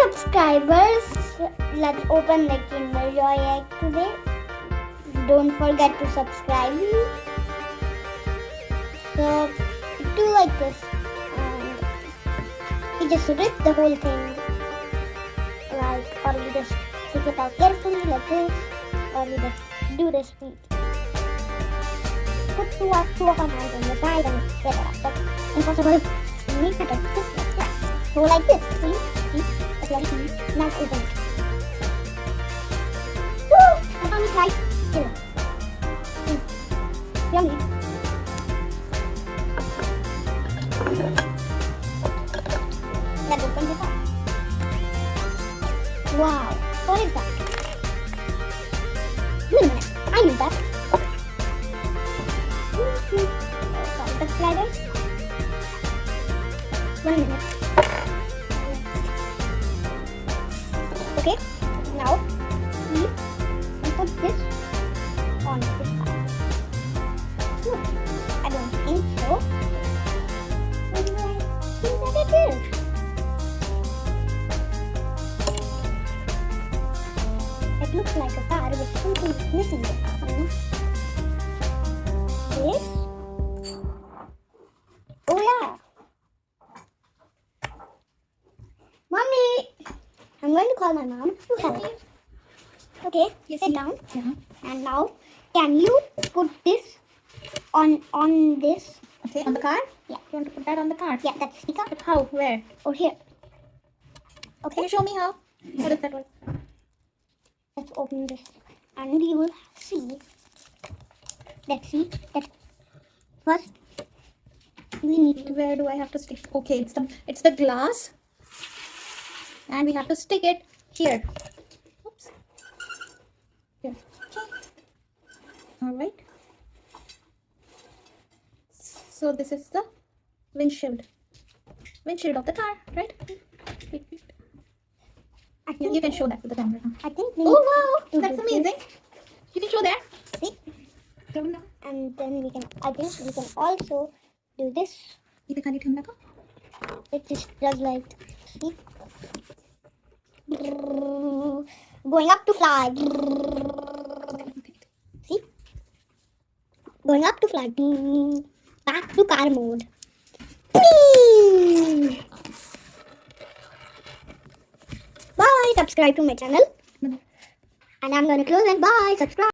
subscribers. Let's open the Kinder Joy egg today. Don't forget to subscribe me. So do like this, and you just rip the whole thing, or you just take it out carefully like this, or you just do this. Put two of our hands on the side and get it out. That's impossible. You need to touch this like that. So like this. See? That's very easy. Now open it. Woo! I found it right here. Yummy. Let's open this up. Wow. What is that? Wait a minute. I knew that. Sorry, the slider. 1 minute. Okay, now we put this on this side. I don't think so. What do I think that it is? It looks like a car with something missing. This? Oh yeah. Mommy! I'm going to call my mom to help. Okay, you sit down. And now, can you put this on this? Okay, on the card? Yeah. You want to put that on the card? Yeah, that's speaker. But how? Where? Over here. Okay, can you show me how? How does that work? Let's open this, and you will see. Let's see that first we need to. Where do I have to stick? Okay, it's the glass, and we have to stick it here. Oops. Here. Okay. All right. So this is the windshield of the car, right? You can show that to the camera. I think we Oh wow, to that's do amazing. this. You can show that. See, Turn down. and then we can. I think we can also do this. You can turn that. It just does like, see, going up to fly. See, going up to fly. Back to car mode. Bye. Subscribe to my channel. And I'm gonna close it. Bye. Subscribe.